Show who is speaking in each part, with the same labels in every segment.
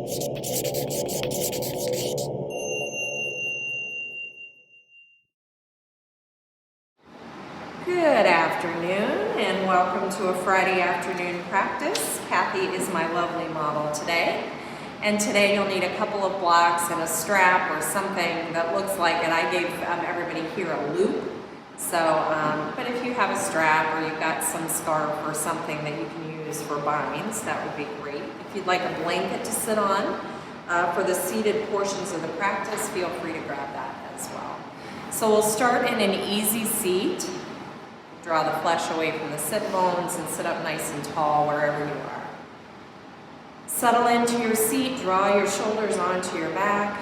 Speaker 1: Good afternoon and welcome to a Friday afternoon practice. Cathy is my lovely model today. And today you'll need a couple of blocks and a strap or something that looks like it. I gave everybody here a loop. So, but if you have a strap or you've got some scarf or something that you can use for binds, that would be great. If you'd like a blanket to sit on for the seated portions of the practice, feel free to grab that as well. So we'll start in an easy seat. Draw the flesh away from the sit bones and sit up nice and tall wherever you are. Settle into your seat, draw your shoulders onto your back,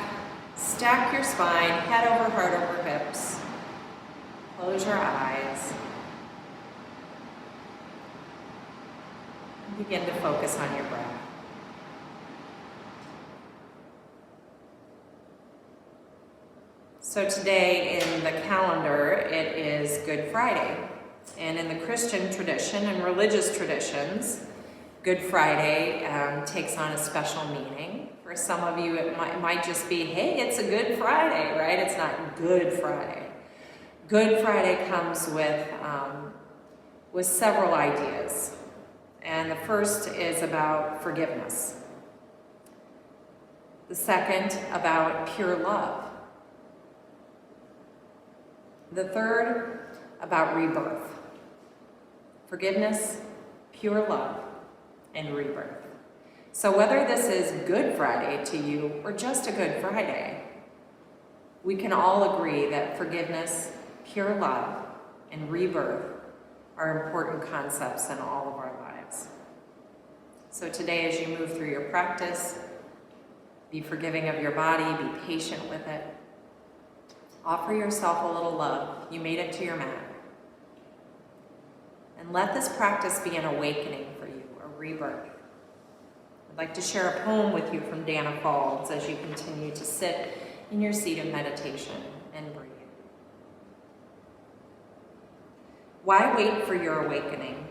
Speaker 1: stack your spine, head over heart over hips. Close your eyes. And begin to focus on your breath. So today in the calendar, it is Good Friday. And in the Christian tradition and religious traditions, Good Friday takes on a special meaning. For some of you, it might just be, hey, it's a Good Friday, right? It's not Good Friday. Good Friday comes with several ideas. And the first is about forgiveness. The second, about pure love. The third, about rebirth. Forgiveness, pure love, and rebirth. So whether this is Good Friday to you or just a Good Friday, we can all agree that forgiveness, pure love, and rebirth are important concepts in all of our lives. So today, as you move through your practice, be forgiving of your body, be patient with it. Offer yourself a little love. You made it to your mat. And let this practice be an awakening for you, a rebirth. I'd like to share a poem with you from Dana Faulds as you continue to sit in your seat of meditation and breathe. Why wait for your awakening?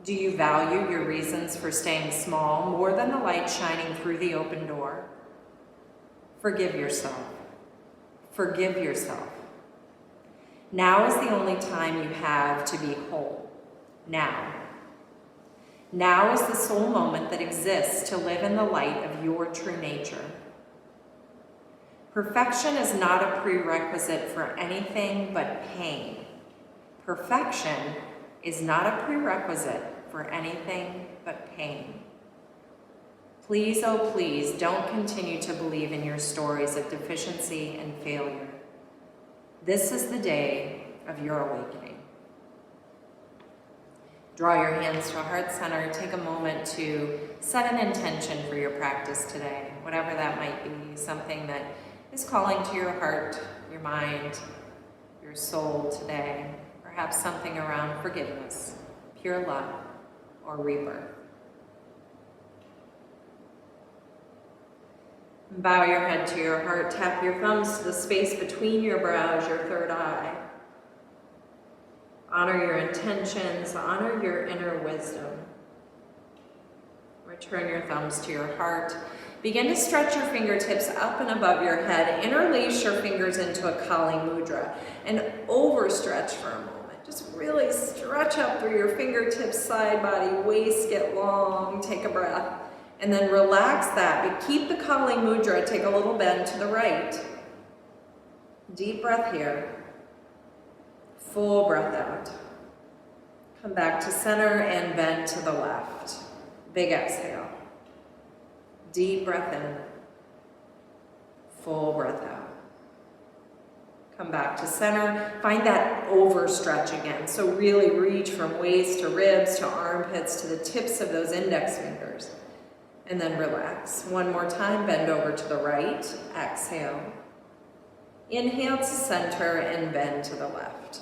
Speaker 1: Do you value your reasons for staying small more than the light shining through the open door? Forgive yourself. Forgive yourself. Now is the only time you have to be whole. Now. Now is the sole moment that exists to live in the light of your true nature. Perfection is not a prerequisite for anything but pain. Perfection is not a prerequisite for anything but pain. Please, oh please, don't continue to believe in your stories of deficiency and failure. This is the day of your awakening. Draw your hands to a heart center. Take a moment to set an intention for your practice today, whatever that might be, something that is calling to your heart, your mind, your soul today. Perhaps something around forgiveness, pure love, or rebirth. Bow your head to your heart, tap your thumbs to the space between your brows, your third eye. Honor your intentions, honor your inner wisdom. Return your thumbs to your heart. Begin to stretch your fingertips up and above your head. Interlace your fingers into a Kali Mudra and overstretch for a moment. Just really stretch up through your fingertips, side body, waist, get long, take a breath. And then relax that, but keep the Kali Mudra, take a little bend to the right. Deep breath here. Full breath out. Come back to center and bend to the left. Big exhale. Deep breath in. Full breath out. Come back to center. Find that overstretch again. So really reach from waist to ribs to armpits to the tips of those index fingers. And then relax. One more time, bend over to the right. Exhale. Inhale to center and bend to the left.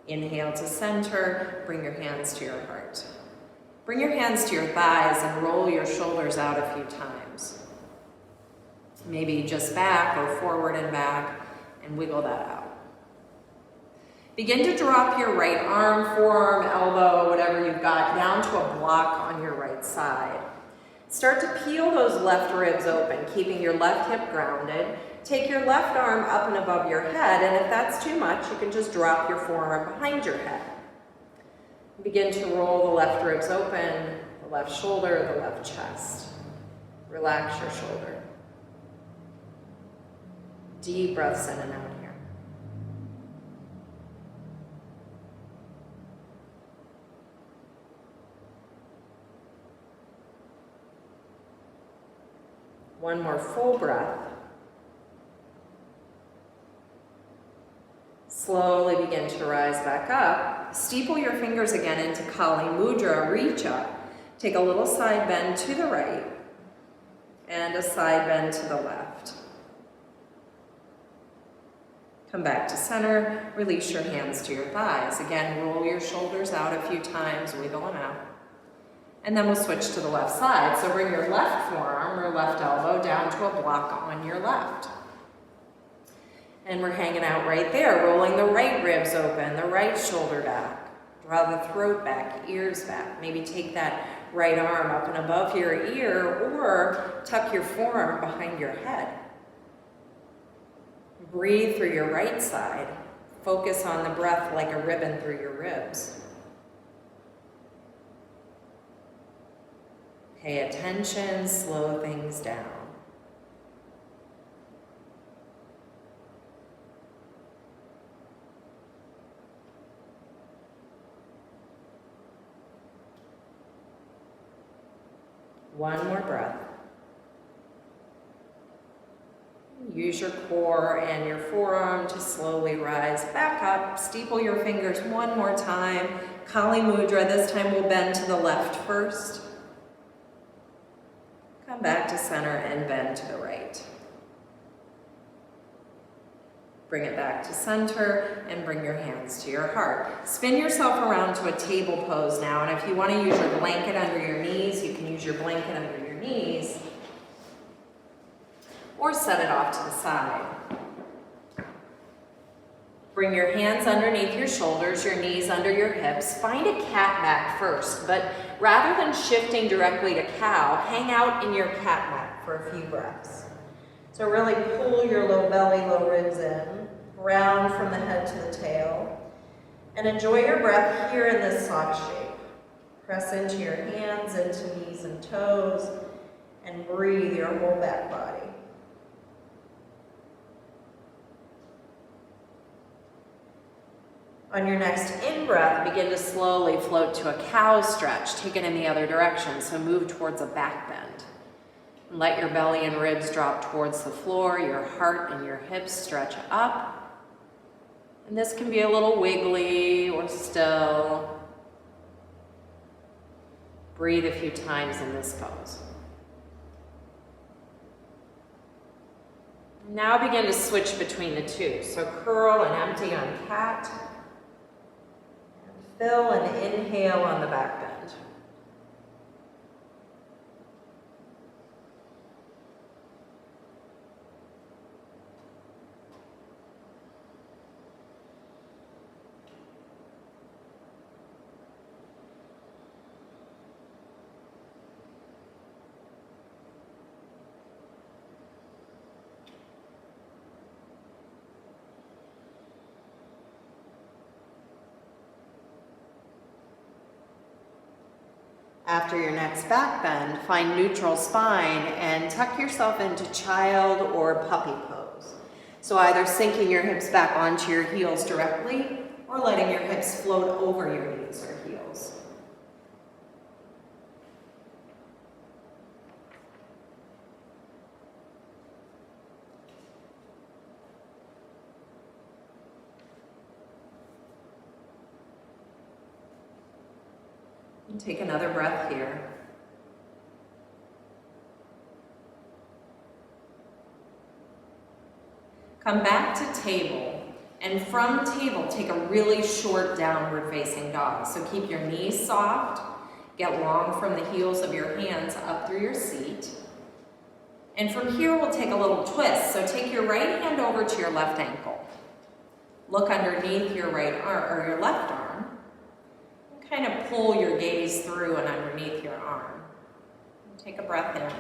Speaker 1: Inhale to center, bring your hands to your heart. Bring your hands to your thighs and roll your shoulders out a few times. Maybe just back or forward and back, and wiggle that out. Begin to drop your right arm, forearm, elbow, whatever you've got, down to a block on your right side. Start to peel those left ribs open, keeping your left hip grounded. Take your left arm up and above your head, and if that's too much, you can just drop your forearm behind your head. Begin to roll the left ribs open, the left shoulder, the left chest. Relax your shoulder. Deep breaths in and out here. One more full breath. Slowly begin to rise back up. Steeple your fingers again into Kali Mudra, reach up. Take a little side bend to the right and a side bend to the left. Come back to center, release your hands to your thighs. Again, roll your shoulders out a few times, wiggle them out. And then we'll switch to the left side. So bring your left forearm or left elbow down to a block on your left. And we're hanging out right there, rolling the right ribs open, the right shoulder back. Draw the throat back, ears back. Maybe take that right arm up and above your ear or tuck your forearm behind your head. Breathe through your right side. Focus on the breath like a ribbon through your ribs. Pay attention, slow things down. One more breath. Use your core and your forearm to slowly rise back up. Steeple your fingers one more time. Kali Mudra, this time we'll bend to the left first. Come back to center and bend to the right. Bring it back to center and bring your hands to your heart. Spin yourself around to a table pose now, and if you want to use your blanket under your knees, you can use your blanket under your knees, or set it off to the side. Bring your hands underneath your shoulders, your knees under your hips. Find a cat mat first, but rather than shifting directly to cow, hang out in your cat mat for a few breaths. So really pull your low belly, low ribs in, round from the head to the tail, and enjoy your breath here in this soft shape. Press into your hands, into knees and toes, and breathe your whole back body. On your next in-breath, begin to slowly float to a cow stretch. Take it in the other direction, so move towards a back bend. Let your belly and ribs drop towards the floor, your heart and your hips stretch up. And this can be a little wiggly or still. Breathe a few times in this pose. Now begin to switch between the two. So curl and empty on cat. And fill and inhale on the back bend. After your next back bend, find neutral spine and tuck yourself into child or puppy pose. So either sinking your hips back onto your heels directly or letting your hips float over your knees or heels. And take another breath here. Come back to table, and from table, take a really short downward facing dog. So keep your knees soft, get long from the heels of your hands up through your seat. And from here, we'll take a little twist. So take your right hand over to your left ankle. Look underneath your right arm, or your left arm. Kind of pull your gaze through and underneath your arm. Take a breath in.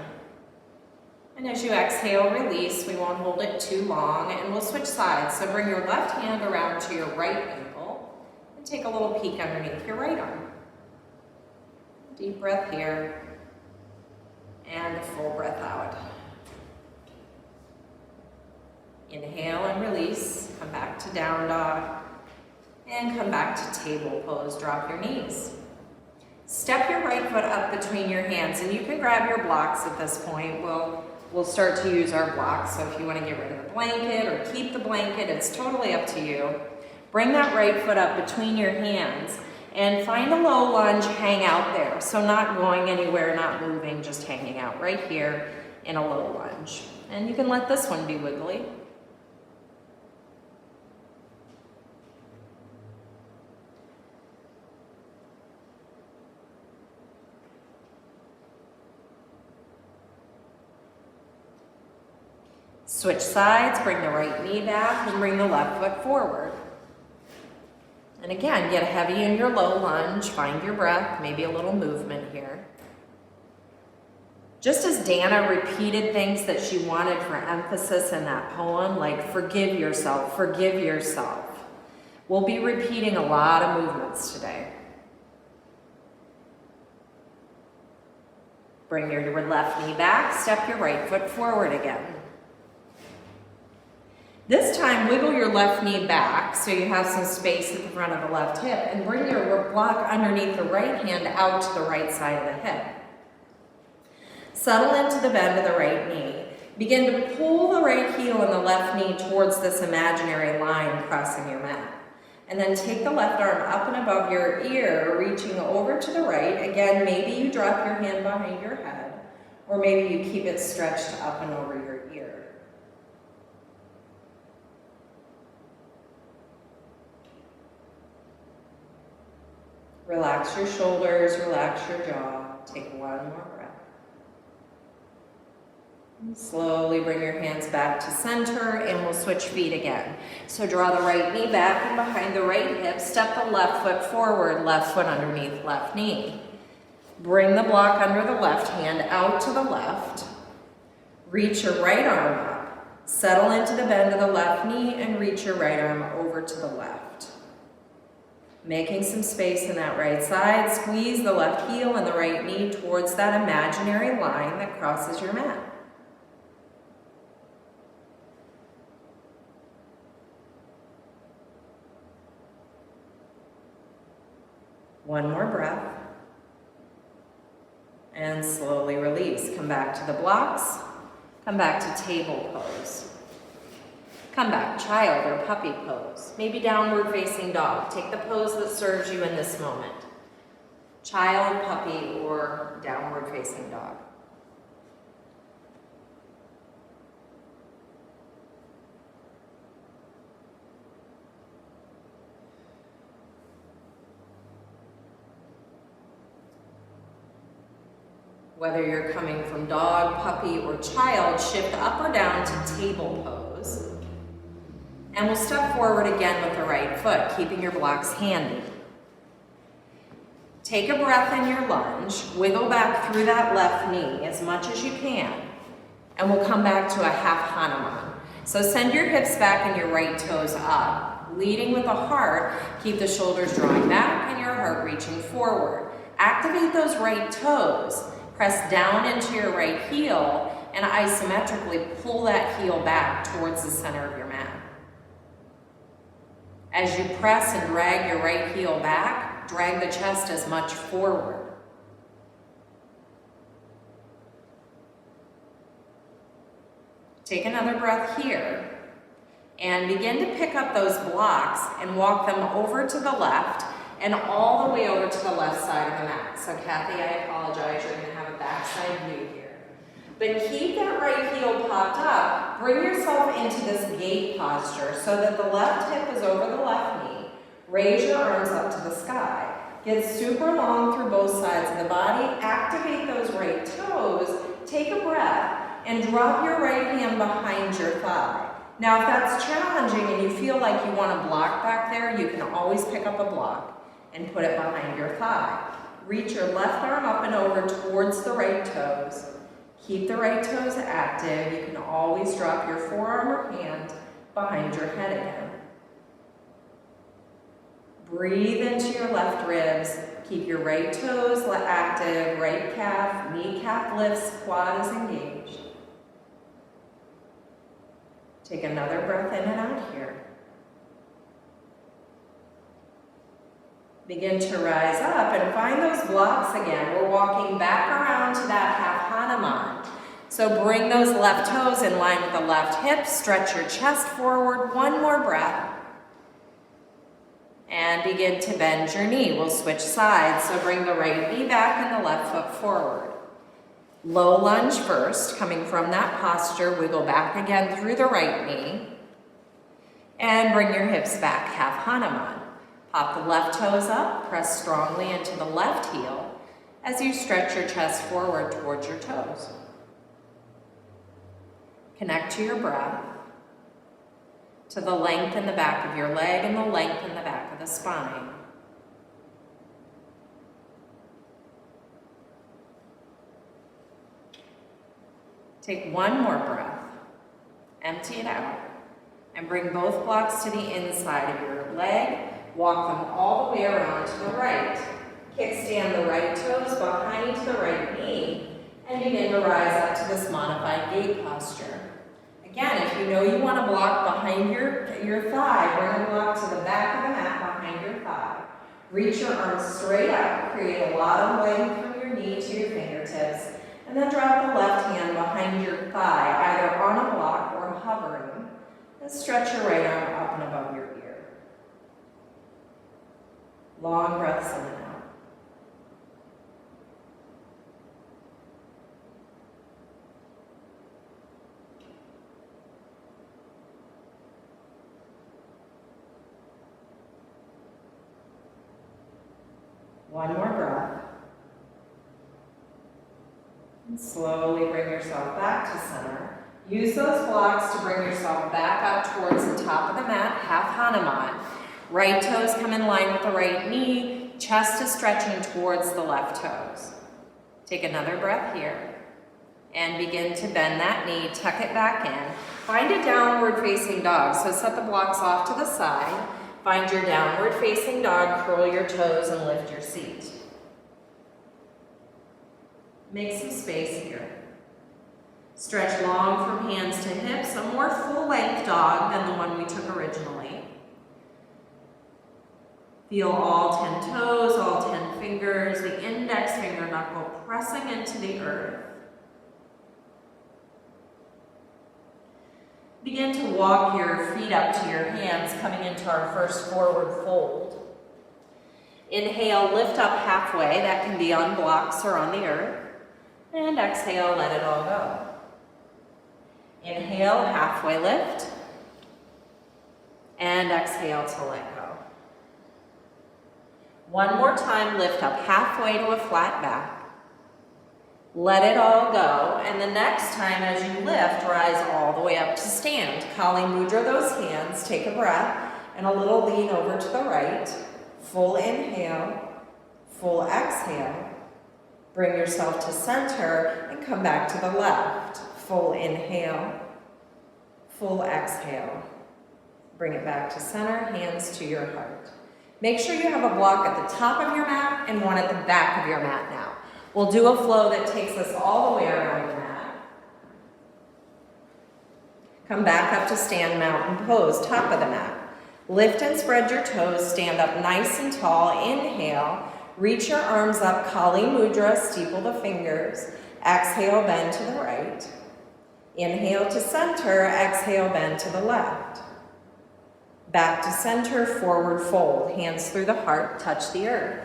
Speaker 1: And as you exhale, release. We won't hold it too long, and we'll switch sides. So bring your left hand around to your right ankle and take a little peek underneath your right arm. Deep breath here, and a full breath out. Inhale and release. Come back to down dog, and come back to table pose. Drop your knees. Step your right foot up between your hands, and you can grab your blocks at this point. We'll start to use our blocks, so if you want to get rid of the blanket or keep the blanket, it's totally up to you. Bring that right foot up between your hands and find a low lunge, hang out there. So not going anywhere, not moving, just hanging out right here in a low lunge. And you can let this one be wiggly. Switch sides, bring the right knee back and bring the left foot forward. And again, get heavy in your low lunge, find your breath, maybe a little movement here. Just as Dana repeated things that she wanted for emphasis in that poem, like forgive yourself, forgive yourself. We'll be repeating a lot of movements today. Bring your left knee back, step your right foot forward again. This time, wiggle your left knee back so you have some space at the front of the left hip, and bring your block underneath the right hand out to the right side of the hip. Settle into the bend of the right knee. Begin to pull the right heel and the left knee towards this imaginary line crossing your mat. And then take the left arm up and above your ear, reaching over to the right. Again, maybe you drop your hand behind your head, or maybe you keep it stretched up and over your ear. Relax your shoulders, relax your jaw. Take one more breath. And slowly bring your hands back to center, and we'll switch feet again. So draw the right knee back and behind the right hip. Step the left foot forward, left foot underneath left knee. Bring the block under the left hand out to the left. Reach your right arm up. Settle into the bend of the left knee and reach your right arm over to the left. Making some space in that right side, squeeze the left heel and the right knee towards that imaginary line that crosses your mat. One more breath. And slowly release. Come back to the blocks. Come back to table pose. Come back, child or puppy pose. Maybe downward facing dog. Take the pose that serves you in this moment. Child, puppy, or downward facing dog. Whether you're coming from dog, puppy, or child, shift up or down to table pose. And we'll step forward again with the right foot, keeping your blocks handy. Take a breath in your lunge, wiggle back through that left knee as much as you can, and we'll come back to a half Hanuman. So send your hips back and your right toes up. Leading with the heart, keep the shoulders drawing back and your heart reaching forward. Activate those right toes. Press down into your right heel and isometrically pull that heel back towards the center of your mat. As you press and drag your right heel back, drag the chest as much forward. Take another breath here and begin to pick up those blocks and walk them over to the left and all the way over to the left side of the mat. So Cathy, I apologize, you're going to have a backside view here. But keep that right heel popped up. Bring yourself into this gate posture so that the left hip is over the left knee. Raise your arms up to the sky. Get super long through both sides of the body. Activate those right toes. Take a breath and drop your right hand behind your thigh. Now, if that's challenging and you feel like you want a block back there, you can always pick up a block and put it behind your thigh. reach your left arm up and over towards the right toes. Keep the right toes active. You can always drop your forearm or hand behind your head again. Breathe into your left ribs. Keep your right toes active, right calf, kneecap lifts, quad is engaged. Take another breath in and out here. Begin to rise up and find those blocks again. We're walking back around to that half Hanuman. So bring those left toes in line with the left hip. Stretch your chest forward. One more breath. And begin to bend your knee. We'll switch sides. So bring the right knee back and the left foot forward. Low lunge first. Coming from that posture, wiggle back again through the right knee. And bring your hips back, half Hanuman. Pop the left toes up, press strongly into the left heel as you stretch your chest forward towards your toes. Connect to your breath, to the length in the back of your leg and the length in the back of the spine. Take one more breath, empty it out, and bring both blocks to the inside of your leg. Walk them all the way around to the right. Kickstand the right toes behind the right knee and begin to rise up to this modified gate posture. Again, if you know you want to block behind your thigh, bring a block to the back of the mat behind your thigh. Reach your arms straight up, create a lot of length from your knee to your fingertips, and then drop the left hand behind your thigh, either on a block or hovering, and stretch your right arm up and above your ear. Long breaths in and out. One more breath. And slowly bring yourself back to center. Use those blocks to bring yourself back up towards the top of the mat, half Hanuman. Right toes come in line with the right knee. Chest is stretching towards the left toes. Take another breath here. And begin to bend that knee, tuck it back in. Find a downward facing dog. So set the blocks off to the side. Find your downward facing dog, curl your toes and lift your seat. Make some space here. Stretch long from hands to hips, a more full length dog than the one we took originally. Feel all 10 toes, all 10 fingers, the index finger knuckle pressing into the earth. Begin to walk your feet up to your hands, coming into our first forward fold. Inhale, lift up halfway. That can be on blocks or on the earth. And exhale, let it all go. Inhale, halfway lift. And exhale to let go. One more time, lift up halfway to a flat back. Let it all go, and the next time as you lift, rise all the way up to stand. Kali Mudra those hands, take a breath, and a little lean over to the right. Full inhale, full exhale. Bring yourself to center and come back to the left. Full inhale, full exhale. Bring it back to center, hands to your heart. Make sure you have a block at the top of your mat and one at the back of your mat now. We'll do a flow that takes us all the way around the mat. Come back up to stand mountain pose, top of the mat. Lift and spread your toes, stand up nice and tall. Inhale, reach your arms up, Kali Mudra, steeple the fingers. Exhale, bend to the right. Inhale to center, exhale, bend to the left. Back to center, forward fold. Hands through the heart, touch the earth.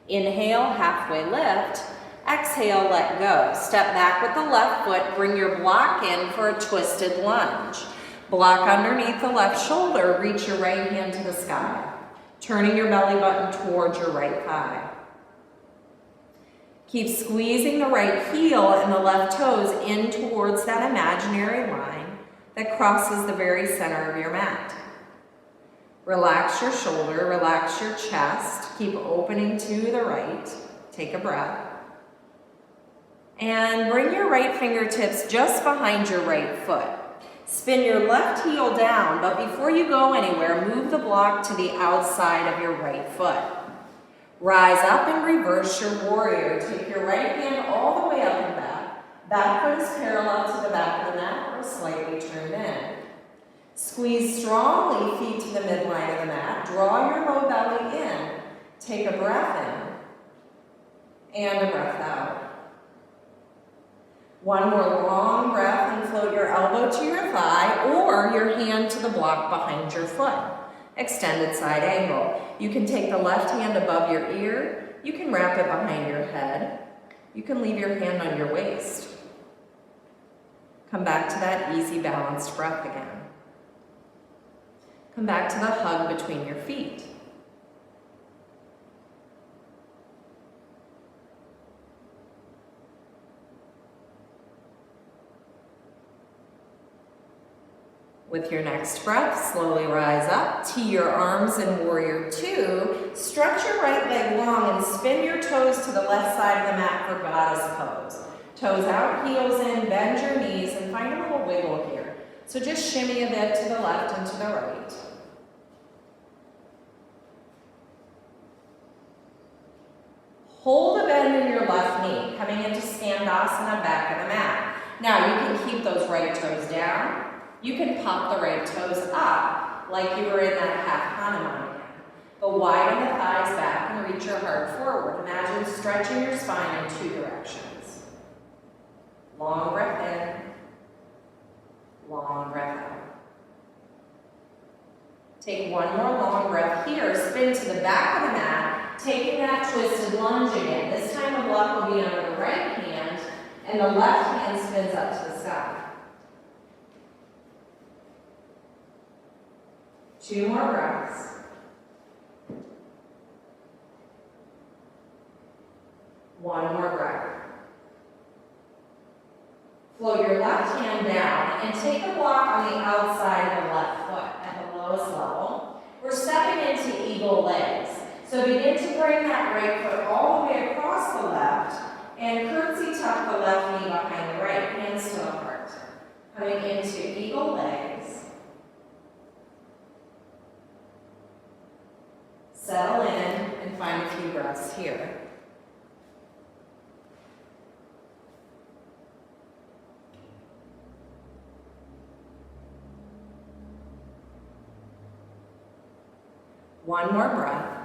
Speaker 1: Inhale, halfway lift. Exhale, let go. Step back with the left foot. Bring your block in for a twisted lunge. Block underneath the left shoulder. Reach your right hand to the sky. Turning your belly button towards your right thigh. Keep squeezing the right heel and the left toes in towards that imaginary line that crosses the very center of your mat. Relax your shoulder, relax your chest. Keep opening to the right. Take a breath. And bring your right fingertips just behind your right foot. Spin your left heel down, but before you go anywhere, move the block to the outside of your right foot. Rise up and reverse your warrior. Take your right hand all the way up and back. Back foot is parallel to the back of the mat or slightly turned in. Squeeze strongly, feet to the midline of the mat. Draw your low belly in. Take a breath in and a breath out. One more long breath and float your elbow to your thigh or your hand to the block behind your foot. Extended side angle. You can take the left hand above your ear. You can wrap it behind your head. You can leave your hand on your waist. Come back to that easy balanced breath again. Come back to the hug between your feet. With your next breath, slowly rise up, tee your arms in warrior two, stretch your right leg long and spin your toes to the left side of the mat for goddess pose. Toes out, heels in, bend your knees and find a little wiggle here. So just shimmy a bit to the left and to the right. Hold a bend in your left knee, coming into Skandasana, back of the mat. Now you can keep those right toes down. You can pop the right toes up like you were in that half Hanuman again. But widen the thighs back and reach your heart forward. Imagine stretching your spine in two directions. Long breath in, long breath out. Take one more long breath here. Spin to the back of the mat, taking that twisted lunge again. This time the block will be under the right hand and the left hand spins up to the sky. Two more breaths. One more breath. Float your left hand down and take the block on the outside of the left foot at the lowest level. We're stepping into eagle legs. So begin to bring that right foot all the way across the left and curtsy tuck the left knee behind the right, hands to the heart. Coming into eagle legs. Settle in and find a few breaths here. One more breath.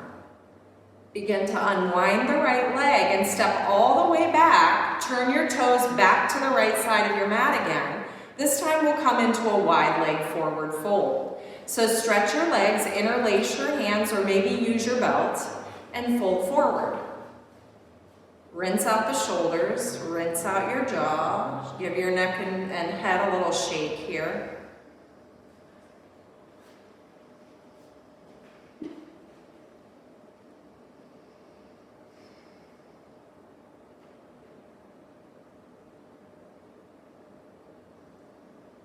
Speaker 1: Begin to unwind the right leg and step all the way back. Turn your toes back to the right side of your mat again. This time we'll come into a wide leg forward fold. So stretch your legs, interlace your hands, or maybe use your belt, and fold forward. Rinse out the shoulders, rinse out your jaw. Give your neck and head a little shake here.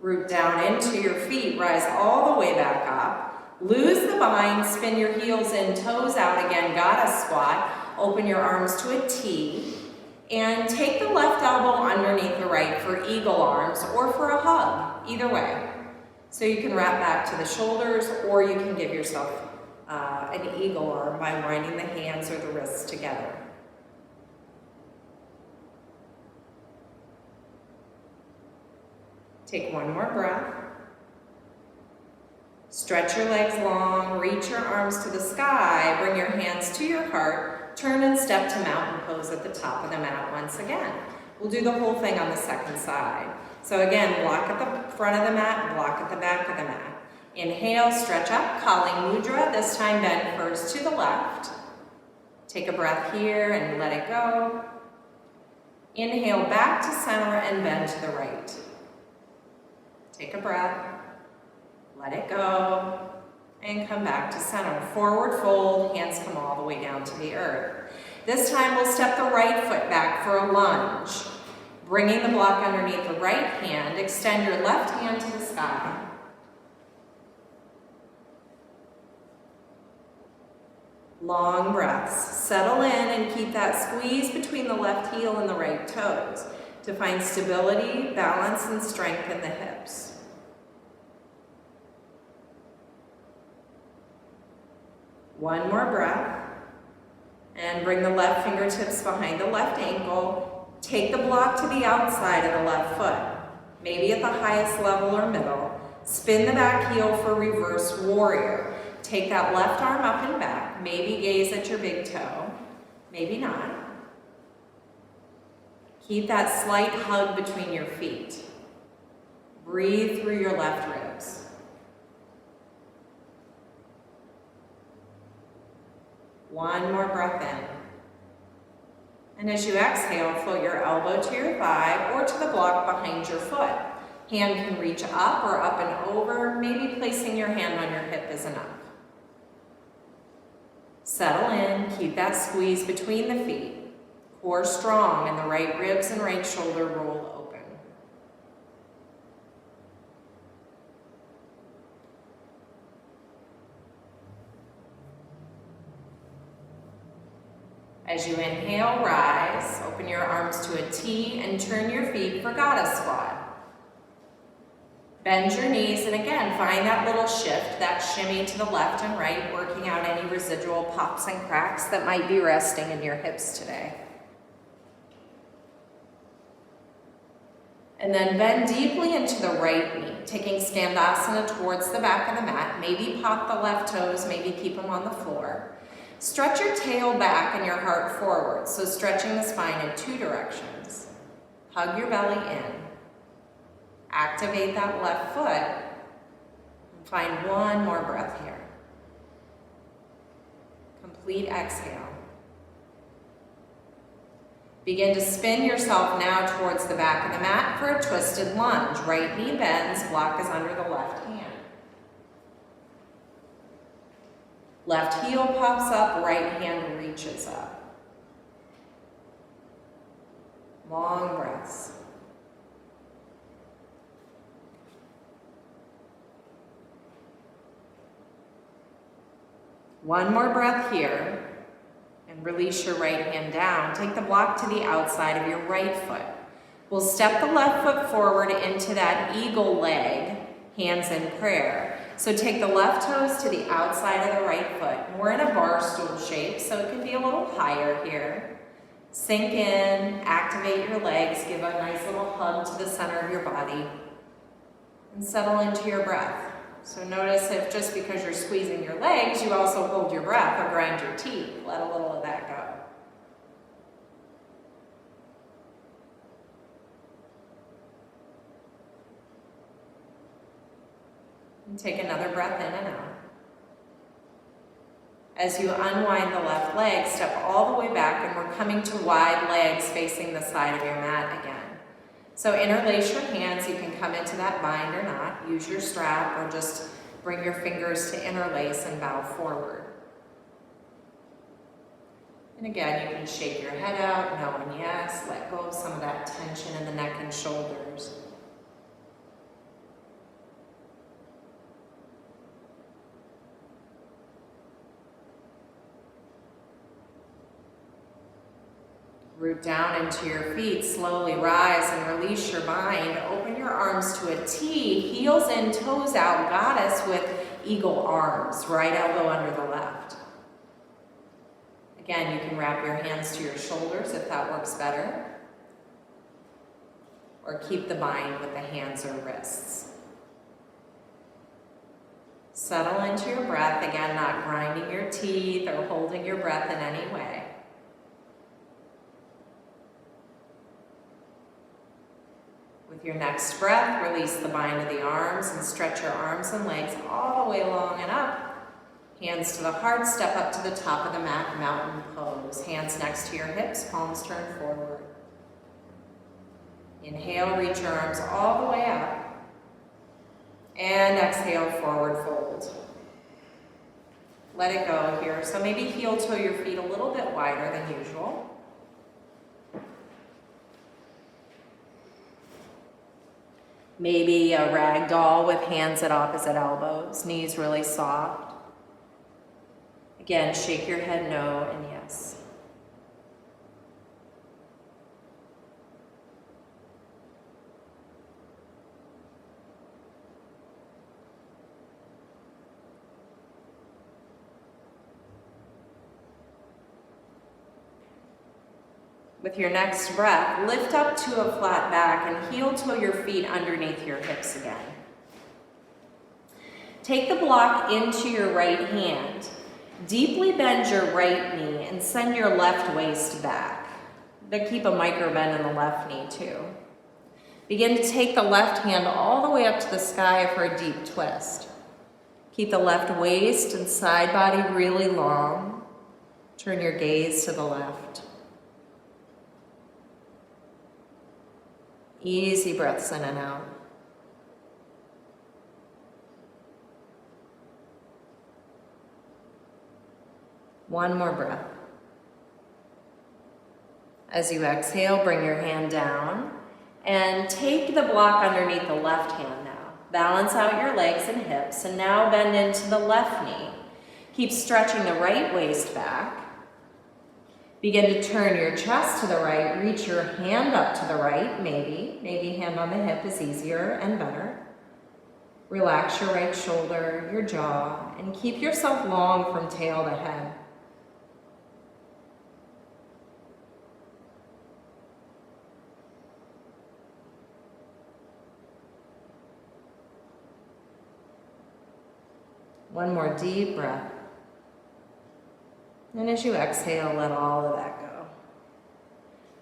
Speaker 1: Root down into your feet, rise all the way back up. Lose the bind, spin your heels in, toes out again, goddess squat. Open your arms to a T. And take the left elbow underneath the right for eagle arms or for a hug, either way. So you can wrap back to the shoulders or you can give yourself an eagle arm by winding the hands or the wrists together. Take one more breath. Stretch your legs long, reach your arms to the sky, bring your hands to your heart, turn and step to mountain pose at the top of the mat once again. We'll do the whole thing on the second side. So again, block at the front of the mat, block at the back of the mat. Inhale, stretch up, Kali Mudra. This time bend first to the left. Take a breath here and let it go. Inhale back to center and bend to the right. Take a breath, let it go, and come back to center. Forward fold, hands come all the way down to the earth. This time we'll step the right foot back for a lunge. Bringing the block underneath the right hand, extend your left hand to the sky. Long breaths. Settle in and keep that squeeze between the left heel and the right toes to find stability, balance, and strength in the hips. One more breath. And bring the left fingertips behind the left ankle. Take the block to the outside of the left foot, maybe at the highest level or middle. Spin the back heel for reverse warrior. Take that left arm up and back. Maybe gaze at your big toe, maybe not. Keep that slight hug between your feet. Breathe through your left ribs. One more breath in. And as you exhale, float your elbow to your thigh or to the block behind your foot. Hand can reach up or up and over. Maybe placing your hand on your hip is enough. Settle in, keep that squeeze between the feet. Core strong and the right ribs and right shoulder roll open. As you inhale, rise, open your arms to a T and turn your feet for goddess squat. Bend your knees and again, find that little shift, that shimmy to the left and right, working out any residual pops and cracks that might be resting in your hips today. And then bend deeply into the right knee, taking Skandasana towards the back of the mat. Maybe pop the left toes, maybe keep them on the floor. Stretch your tail back and your heart forward, so stretching the spine in two directions. Hug your belly in. Activate that left foot. And find one more breath here. Complete exhale. Begin to spin yourself now towards the back of the mat for a twisted lunge. Right knee bends, block is under the left hand. Left heel pops up, right hand reaches up. Long breaths. One more breath here, and release your right hand down. Take the block to the outside of your right foot. We'll step the left foot forward into that eagle leg, hands in prayer. So take the left toes to the outside of the right foot. We're in a bar stool shape, so it can be a little higher here. Sink in, activate your legs, give a nice little hug to the center of your body, and settle into your breath. So notice if just because you're squeezing your legs, you also hold your breath or grind your teeth. Let a little of that go. And take another breath in and out. As you unwind the left leg, step all the way back, and we're coming to wide legs facing the side of your mat again. So interlace your hands. You can come into that bind or not. Use your strap or just bring your fingers to interlace and bow forward. And again, you can shake your head out, knowing yes, let go of some of that tension in the neck and shoulders. Root down into your feet, slowly rise and release your bind. Open your arms to a T, heels in, toes out, goddess with eagle arms, right elbow under the left. Again, you can wrap your hands to your shoulders if that works better, or keep the bind with the hands or wrists. Settle into your breath, again, not grinding your teeth or holding your breath in any way. With your next breath, release the bind of the arms and stretch your arms and legs all the way long and up. Hands to the heart, step up to the top of the mat, mountain pose. Hands next to your hips, palms turned forward. Inhale, reach your arms all the way up. And exhale, forward fold. Let it go here. So maybe heel toe your feet a little bit wider than usual. Maybe a rag doll with hands at opposite elbows, knees really soft. Again, shake your head no and yes. With your next breath, lift up to a flat back and heel toe your feet underneath your hips again. Take the block into your right hand. Deeply bend your right knee and send your left waist back. But keep a micro bend in the left knee too. Begin to take the left hand all the way up to the sky for a deep twist. Keep the left waist and side body really long. Turn your gaze to the left. Easy breaths in and out. One more breath. As you exhale, bring your hand down and take the block underneath the left hand now. Balance out your legs and hips and now bend into the left knee. Keep stretching the right waist back. Begin to turn your chest to the right, reach your hand up to the right, maybe hand on the hip is easier and better. Relax your right shoulder, your jaw, and keep yourself long from tail to head. One more deep breath. And as you exhale, let all of that go.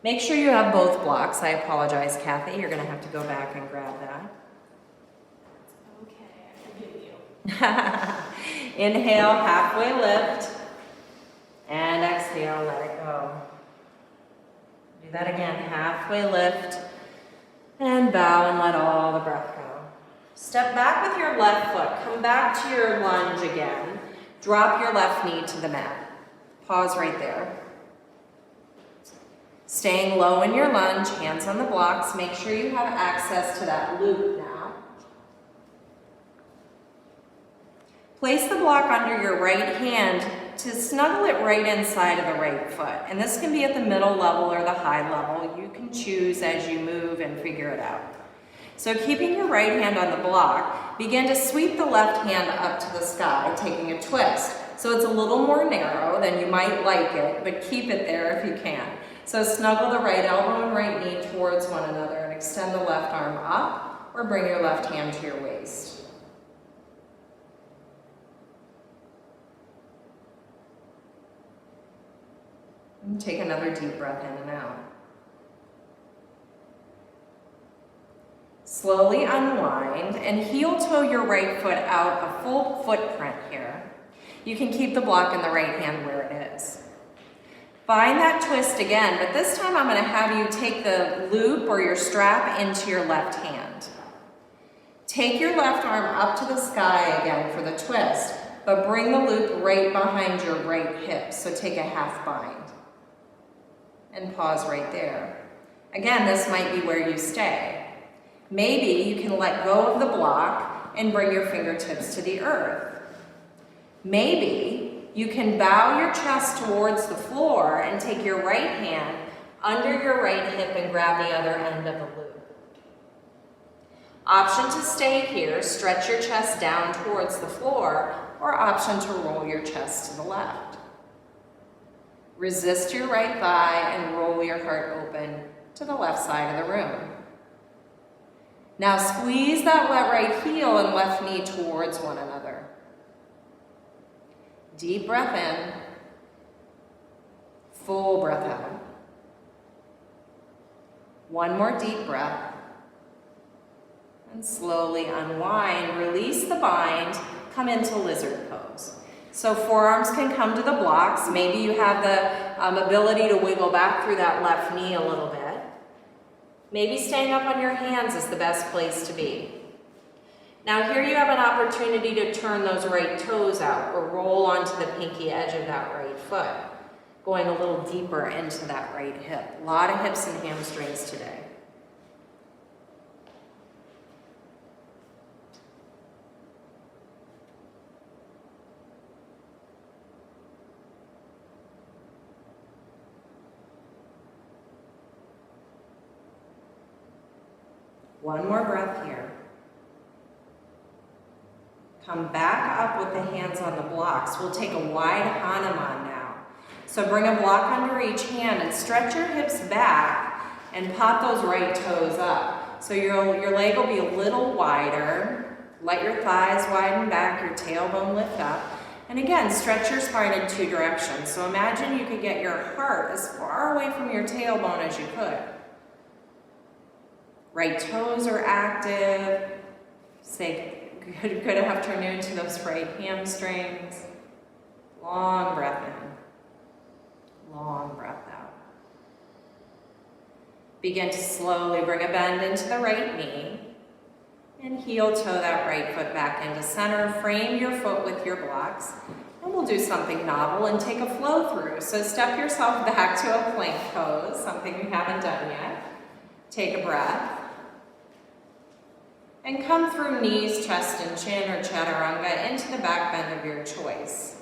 Speaker 1: Make sure you have both blocks. I apologize, Cathy. You're going to have to go back and grab that.
Speaker 2: Okay, I forgive you.
Speaker 1: Inhale, halfway lift. And exhale, let it go. Do that again, halfway lift. And bow and let all the breath go. Step back with your left foot. Come back to your lunge again. Drop your left knee to the mat. Pause right there. Staying low in your lunge, hands on the blocks. Make sure you have access to that loop now. Place the block under your right hand to snuggle it right inside of the right foot. And this can be at the middle level or the high level. You can choose as you move and figure it out. So keeping your right hand on the block, begin to sweep the left hand up to the sky, taking a twist. So it's a little more narrow than you might like it, but keep it there if you can. So snuggle the right elbow and right knee towards one another and extend the left arm up or bring your left hand to your waist. And take another deep breath in and out. Slowly unwind and heel toe your right foot out a full footprint here. You can keep the block in the right hand where it is. Find that twist again, but this time I'm going to have you take the loop or your strap into your left hand. Take your left arm up to the sky again for the twist, but bring the loop right behind your right hip, so take a half bind. And pause right there. Again, this might be where you stay. Maybe you can let go of the block and bring your fingertips to the earth. Maybe you can bow your chest towards the floor and take your right hand under your right hip and grab the other end of the loop. Option to stay here, stretch your chest down towards the floor, or option to roll your chest to the left. Resist your right thigh and roll your heart open to the left side of the room. Now squeeze that right heel and left knee towards one another. Deep breath in, full breath out. One more deep breath. And slowly unwind, release the bind, come into lizard pose. So forearms can come to the blocks. Maybe you have the ability to wiggle back through that left knee a little bit. Maybe staying up on your hands is the best place to be. Now here you have an opportunity to turn those right toes out or roll onto the pinky edge of that right foot, going a little deeper into that right hip. A lot of hips and hamstrings today. One more breath here. Come back up with the hands on the blocks. We'll take a wide Hanuman now. So bring a block under each hand and stretch your hips back and pop those right toes up. So your leg will be a little wider. Let your thighs widen back, your tailbone lift up. And again, stretch your spine in two directions. So imagine you could get your heart as far away from your tailbone as you could. Right toes are active. Say good afternoon to those right hamstrings. Long breath in, long breath out. Begin to slowly bring a bend into the right knee and heel toe that right foot back into center. Frame your foot with your blocks. And we'll do something novel and take a flow through. So step yourself back to a plank pose, something you haven't done yet. Take a breath. And come through knees, chest, and chin, or chaturanga into the back bend of your choice.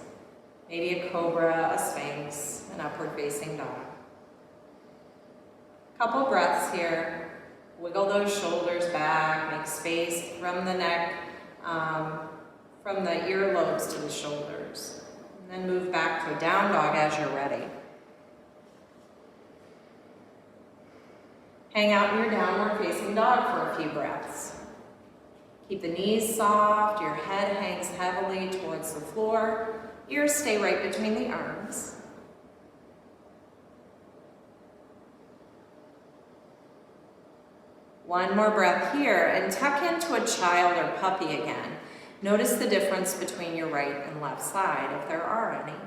Speaker 1: Maybe a cobra, a sphinx, an upward facing dog. Couple breaths here. Wiggle those shoulders back, make space from the neck, from the earlobes to the shoulders. And then move back to a down dog as you're ready. Hang out in your downward facing dog for a few breaths. Keep the knees soft, your head hangs heavily towards the floor, ears stay right between the arms. One more breath here and tuck into a child or puppy again. Notice the difference between your right and left side, if there are any.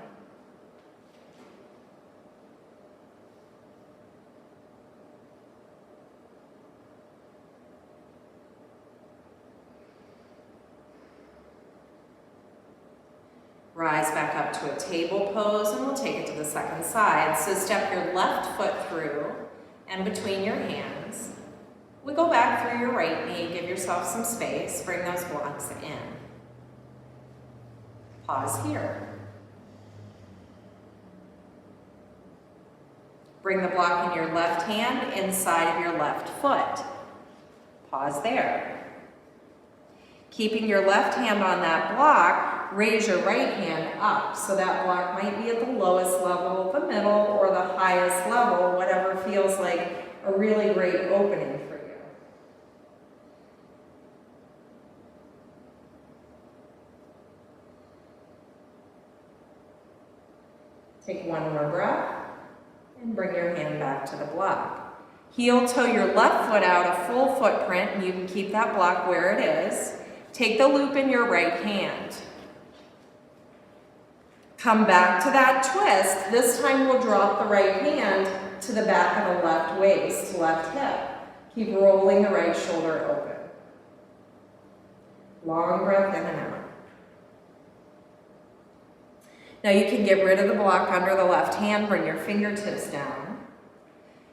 Speaker 1: Rise back up to a table pose and we'll take it to the second side. So step your left foot through and between your hands. Wiggle back through your right knee, give yourself some space, bring those blocks in. Pause here. Bring the block in your left hand inside of your left foot. Pause there. Keeping your left hand on that block, raise your right hand up. So that block might be at the lowest level, the middle, or the highest level, whatever feels like a really great opening for you. Take one more breath and bring your hand back to the block. Heel toe your left foot out a full footprint and you can keep that block where it is. Take the loop in your right hand. Come back to that twist. This time we'll drop the right hand to the back of the left waist, left hip. Keep rolling the right shoulder open. Long breath in and out. Now you can get rid of the block under the left hand, bring your fingertips down.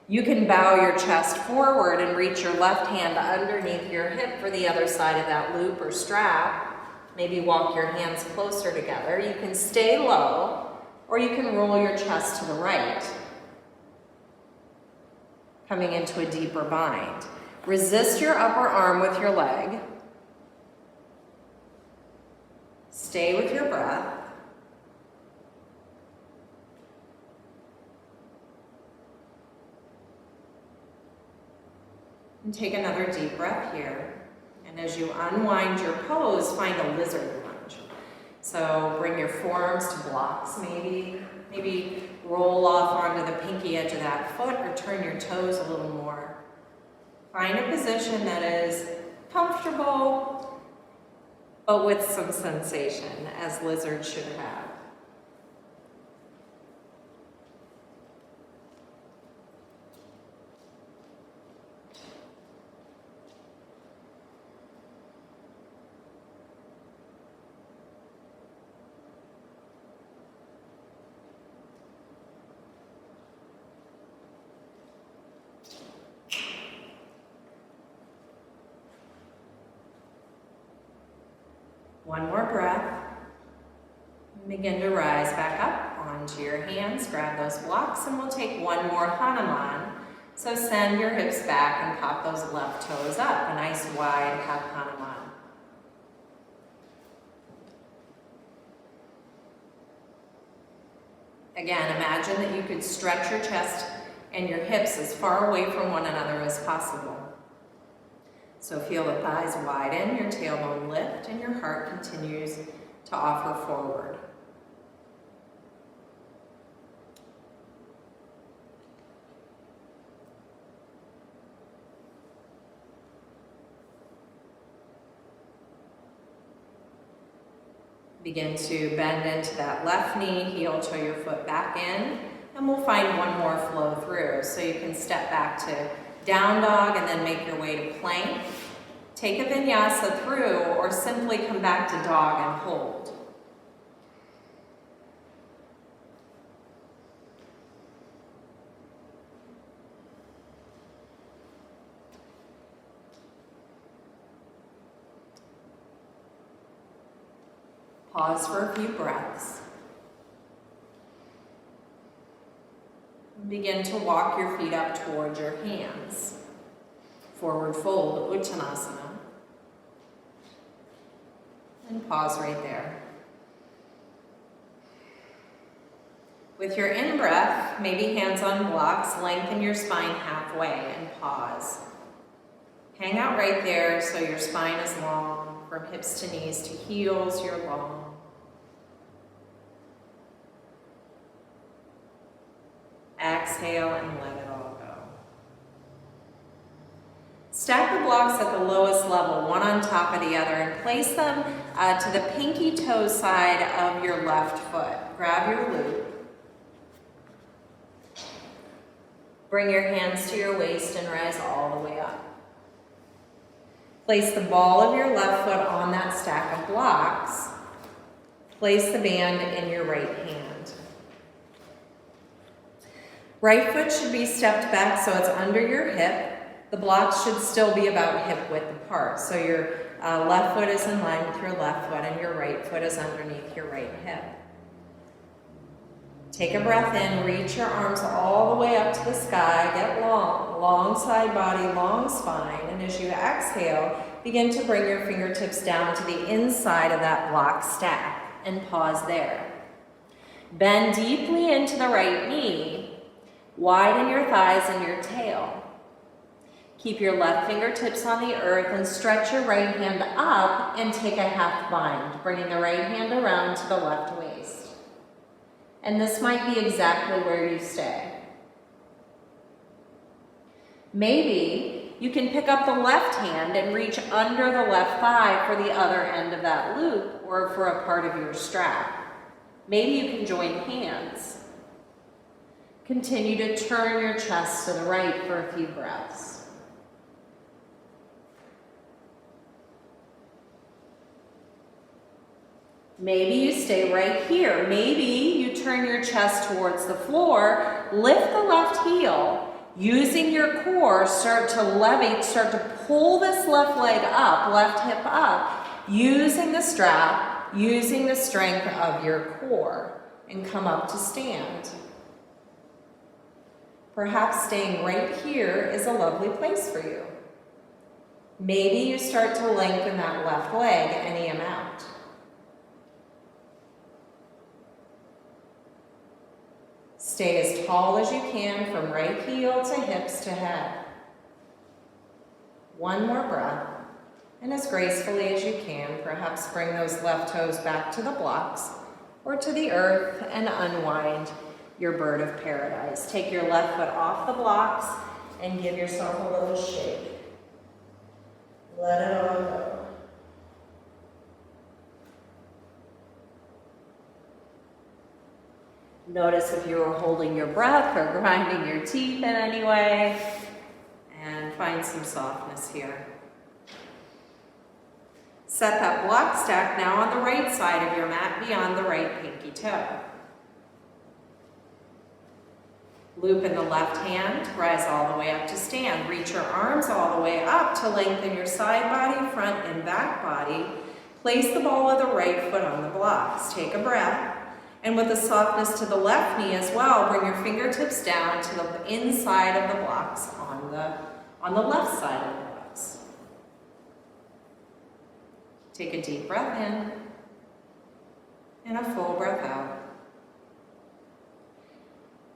Speaker 1: You can bow your chest forward and reach your left hand underneath your hip for the other side of that loop or strap. Maybe walk your hands closer together. You can stay low, or you can roll your chest to the right, coming into a deeper bind. Resist your upper arm with your leg. Stay with your breath. And take another deep breath here. And as you unwind your pose, find a lizard lunge. So bring your forearms to blocks maybe. Maybe roll off onto the pinky edge of that foot or turn your toes a little more. Find a position that is comfortable, but with some sensation, as lizards should have. One more breath. Begin to rise back up onto your hands. Grab those blocks and we'll take one more Hanuman. So send your hips back and pop those left toes up, a nice wide half Hanuman. Again, imagine that you could stretch your chest and your hips as far away from one another as possible. So feel the thighs widen, your tailbone lift, and your heart continues to offer forward. Begin to bend into that left knee, heel toe your foot back in, and we'll find one more flow through. So you can step back to down dog and then make your way to plank. Take a vinyasa through or simply come back to dog and hold. Pause for a few breaths. Begin to walk your feet up towards your hands. Forward fold, Uttanasana. And pause right there. With your in-breath, maybe hands on blocks, lengthen your spine halfway and pause. Hang out right there so your spine is long, from hips to knees to heels, you're long. Exhale and let it all go. Stack the blocks at the lowest level, one on top of the other, and place them to the pinky toe side of your left foot. Grab your loop. Bring your hands to your waist and rise all the way up. Place the ball of your left foot on that stack of blocks. Place the band in your right hand. Right foot should be stepped back so it's under your hip. The blocks should still be about hip width apart. So your left foot is in line with your left foot and your right foot is underneath your right hip. Take a breath in, reach your arms all the way up to the sky, get long, long side body, long spine, and as you exhale, begin to bring your fingertips down to the inside of that block stack and pause there. Bend deeply into the right knee. Widen your thighs and your tail. Keep your left fingertips on the earth and stretch your right hand up and take a half bind, bringing the right hand around to the left waist. And this might be exactly where you stay. Maybe you can pick up the left hand and reach under the left thigh for the other end of that loop or for a part of your strap. Maybe you can join hands. Continue to turn your chest to the right for a few breaths. Maybe you stay right here. Maybe you turn your chest towards the floor, lift the left heel, using your core, start to levate, start to pull this left leg up, left hip up, using the strap, using the strength of your core, and come up to stand. Perhaps staying right here is a lovely place for you. Maybe you start to lengthen that left leg any amount. Stay as tall as you can from right heel to hips to head. One more breath, and as gracefully as you can, perhaps bring those left toes back to the blocks or to the earth and unwind your bird of paradise. Take your left foot off the blocks and give yourself a little shake. Let it all go. Notice if you were holding your breath or grinding your teeth in any way, and find some softness here. Set that block stack now on the right side of your mat beyond the right pinky toe. Loop in the left hand, rise all the way up to stand. Reach your arms all the way up to lengthen your side body, front and back body. Place the ball of the right foot on the blocks. Take a breath And with the softness to the left knee as well, bring your fingertips down to the inside of the blocks on the left side of the blocks. Take a deep breath in and a full breath out.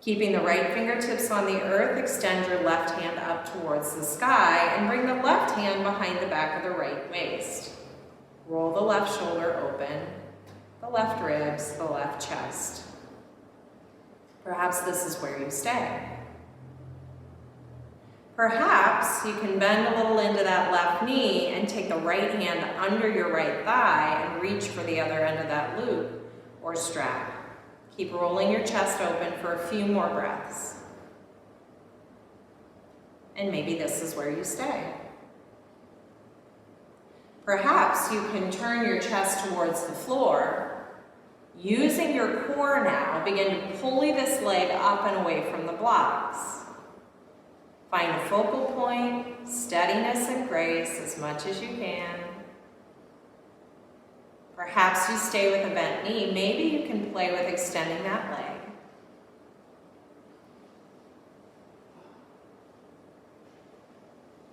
Speaker 1: Keeping the right fingertips on the earth, extend your left hand up towards the sky and bring the left hand behind the back of the right waist. Roll the left shoulder open, the left ribs, the left chest. Perhaps this is where you stay. Perhaps you can bend a little into that left knee and take the right hand under your right thigh and reach for the other end of that loop or strap. Keep rolling your chest open for a few more breaths. And maybe this is where you stay. Perhaps you can turn your chest towards the floor. Using your core now, begin to pulley this leg up and away from the blocks. Find a focal point, steadiness and grace as much as you can. Perhaps you stay with a bent knee. Maybe you can play with extending that leg.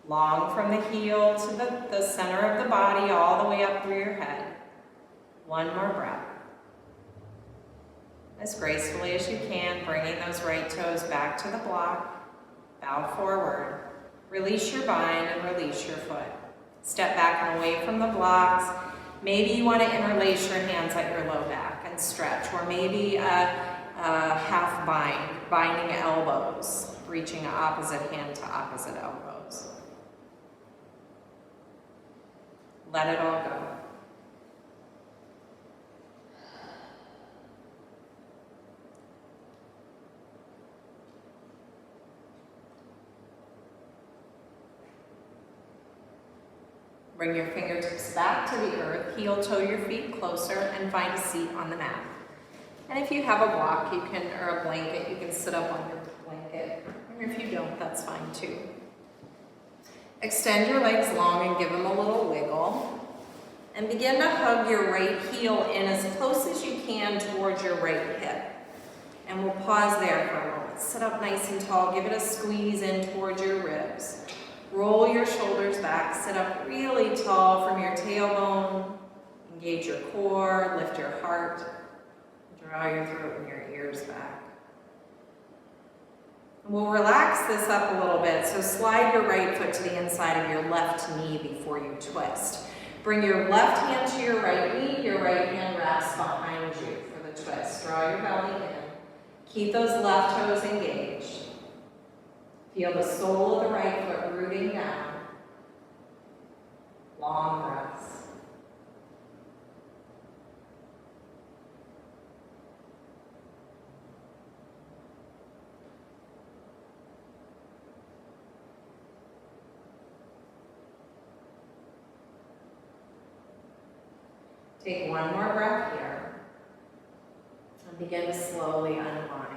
Speaker 1: Long from the heel to the center of the body, all the way up through your head. One more breath. As gracefully as you can, bringing those right toes back to the block. Bow forward. Release your bind and release your foot. Step back and away from the blocks. Maybe you want to interlace your hands at your low back and stretch, or maybe a half bind, binding elbows, reaching opposite hand to opposite elbows. Let it all go. Bring your fingertips back to the earth, heel-toe your feet closer, and find a seat on the mat. And if you have a block, or a blanket, you can sit up on your blanket. Or if you don't, that's fine too. Extend your legs long and give them a little wiggle. And begin to hug your right heel in as close as you can towards your right hip. And we'll pause there for a moment. Sit up nice and tall, give it a squeeze in towards your ribs. Roll your shoulders back, sit up really tall from your tailbone. Engage your core, lift your heart. Draw your throat and your ears back. And we'll relax this up a little bit, so slide your right foot to the inside of your left knee before you twist. Bring your left hand to your right knee, your right hand wraps behind you for the twist. Draw your belly in. Keep those left toes engaged. Feel the sole of the right foot rooting down. Long breaths. Take one more breath here and begin to slowly unwind.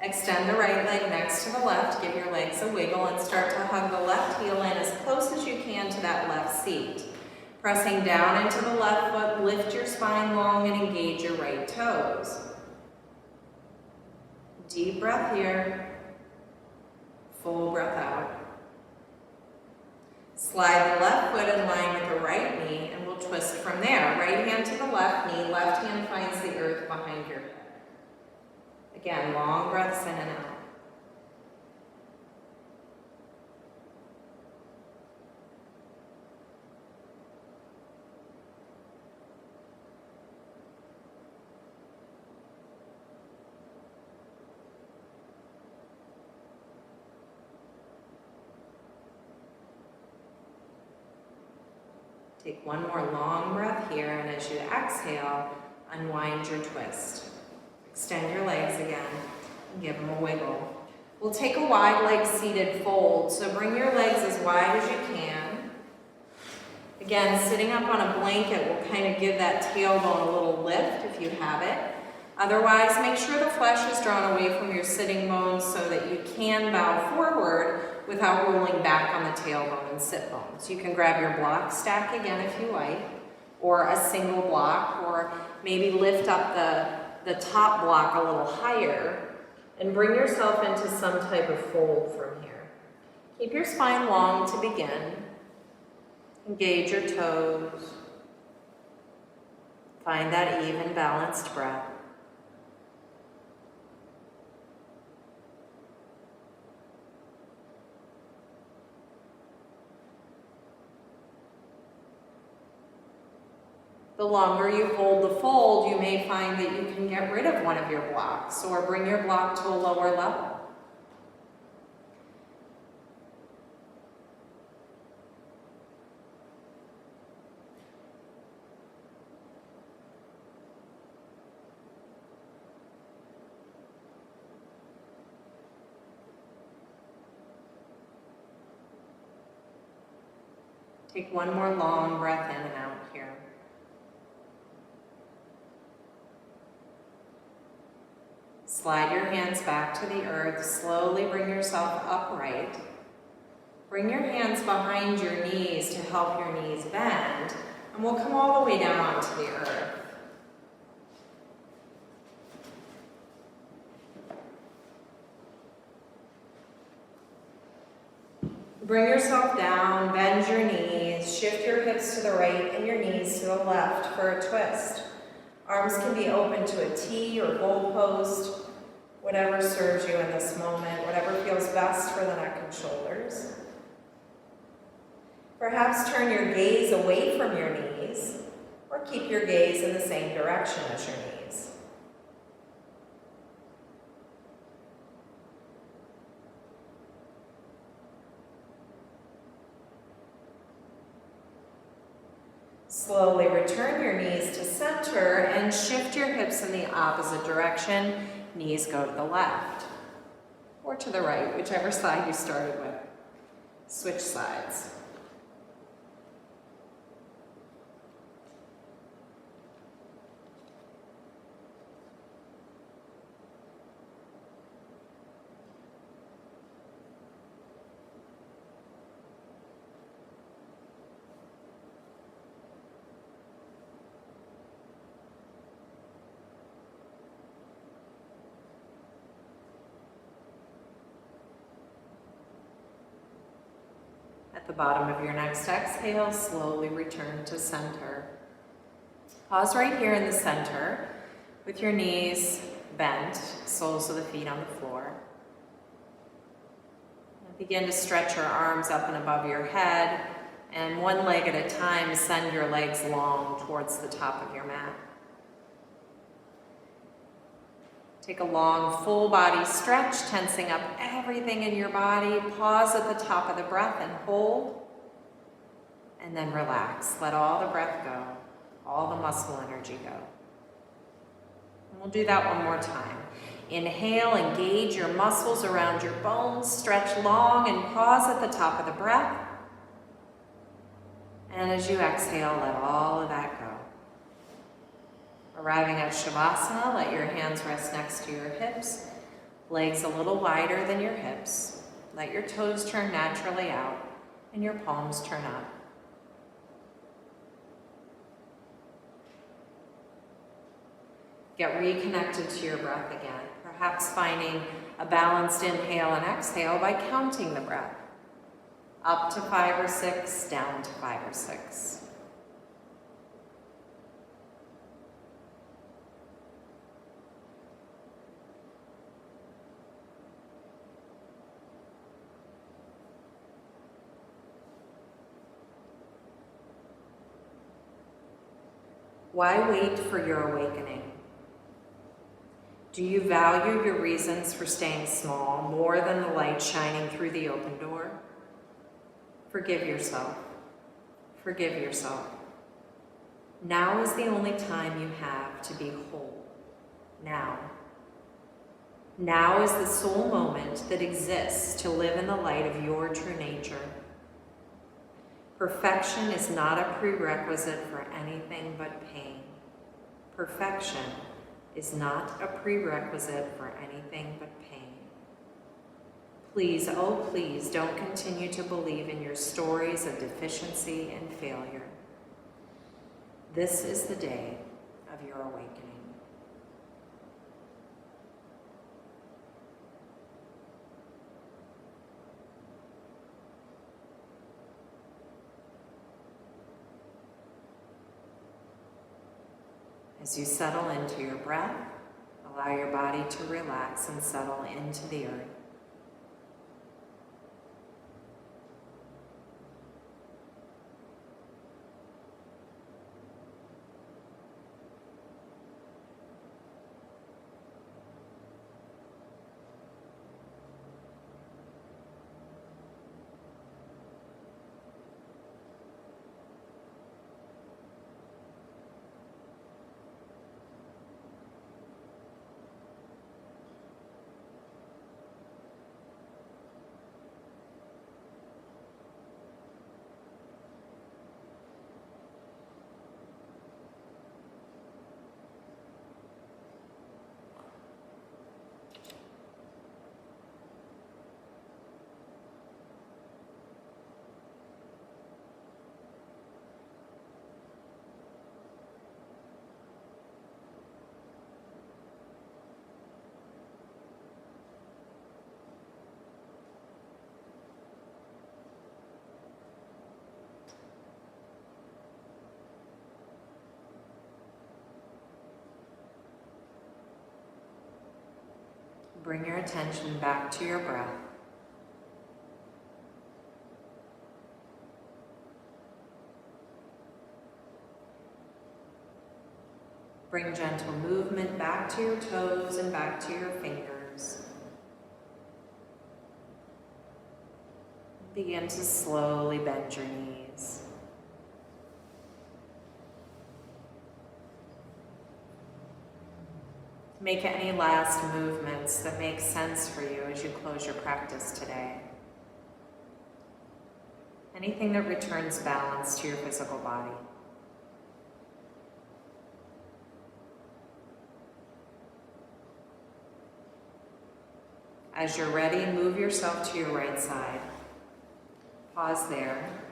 Speaker 1: Extend the right leg next to the left, give your legs a wiggle, and start to hug the left heel in as close as you can to that left seat. Pressing down into the left foot, lift your spine long and engage your right toes. Deep breath here, full breath out. Slide the left foot in line with the right knee, and we'll twist from there. Right hand to the left knee, left hand finds the earth behind your head. Again, long breaths in and out. Take one more long breath here, and as you exhale, unwind your twist. Extend your legs again and give them a wiggle. We'll take a wide leg seated fold, so bring your legs as wide as you can. Again, sitting up on a blanket will kind of give that tailbone a little lift if you have it. Otherwise, make sure the flesh is drawn away from your sitting bones so that you can bow forward without rolling back on the tailbone and sit bones. You can grab your block stack again if you like, or a single block, or maybe lift up the the top block a little higher and bring yourself into some type of fold from here. Keep your spine long to begin. Engage your toes. Find that even, balanced breath. The longer you hold the fold, you may find that you can get rid of one of your blocks or bring your block to a lower level. Take one more long breath in and out here. Slide your hands back to the earth. Slowly bring yourself upright. Bring your hands behind your knees to help your knees bend, and we'll come all the way down onto the earth. Bring yourself down, bend your knees, shift your hips to the right and your knees to the left for a twist. Arms can be open to a T or goalpost, whatever serves you in this moment, whatever feels best for the neck and shoulders. Perhaps turn your gaze away from your knees, or keep your gaze in the same direction as your knees. Slowly return your knees to center and shift your hips in the opposite direction. Knees go to the left or to the right, whichever side you started with. Switch sides. At the bottom of your next exhale, slowly return to center. Pause right here in the center with your knees bent, soles of the feet on the floor. And begin to stretch your arms up and above your head, and one leg at a time, send your legs long towards the top of your mat. Take a long, full body stretch, tensing up everything in your body. Pause at the top of the breath and hold. And then relax. Let all the breath go, all the muscle energy go. And we'll do that one more time. Inhale, engage your muscles around your bones. Stretch long and pause at the top of the breath. And as you exhale, let all of that go. Arriving at Shavasana, let your hands rest next to your hips, legs a little wider than your hips. Let your toes turn naturally out and your palms turn up. Get reconnected to your breath again, perhaps finding a balanced inhale and exhale by counting the breath. Up to 5 or 6, down to 5 or 6. Why wait for your awakening? Do you value your reasons for staying small more than the light shining through the open door? Forgive yourself. Forgive yourself. Now is the only time you have to be whole. Now. Now is the sole moment that exists to live in the light of your true nature. Perfection is not a prerequisite for anything but pain. Perfection is not a prerequisite for anything but pain. Please, oh please, don't continue to believe in your stories of deficiency and failure. This is the day of your awakening. As you settle into your breath, allow your body to relax and settle into the earth. Bring your attention back to your breath. Bring gentle movement back to your toes and back to your fingers. Begin to slowly bend your knees. Make any last movements that make sense for you as you close your practice today. Anything that returns balance to your physical body. As you're ready, move yourself to your right side. Pause there.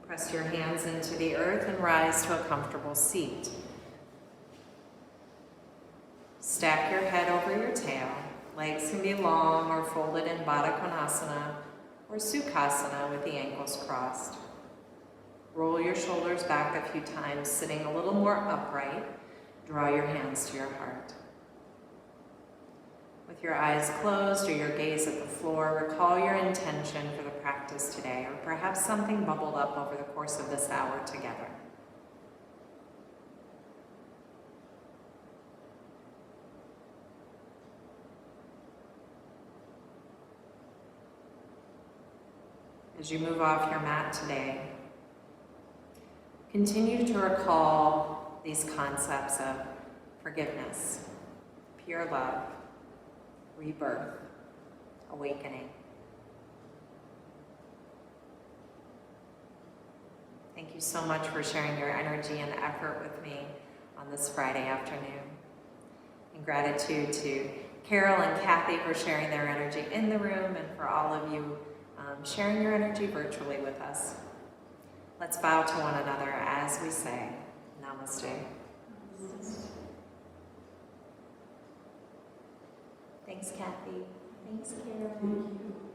Speaker 1: Press your hands into the earth and rise to a comfortable seat. Stack your head over your tail. Legs can be long or folded in Baddha Konasana or Sukhasana with the ankles crossed. Roll your shoulders back a few times, sitting a little more upright. Draw your hands to your heart. With your eyes closed or your gaze at the floor, recall your intention for the practice today, or perhaps something bubbled up over the course of this hour together. As you move off your mat today, continue to recall these concepts of forgiveness, pure love, rebirth, awakening. Thank you so much for sharing your energy and effort with me on this Friday afternoon. And gratitude to Carol and Cathy for sharing their energy in the room, and for all of you sharing your energy virtually with us. Let's bow to one another as we say, Namaste. Thanks, Cathy. Thanks, Carol.
Speaker 3: Thank you.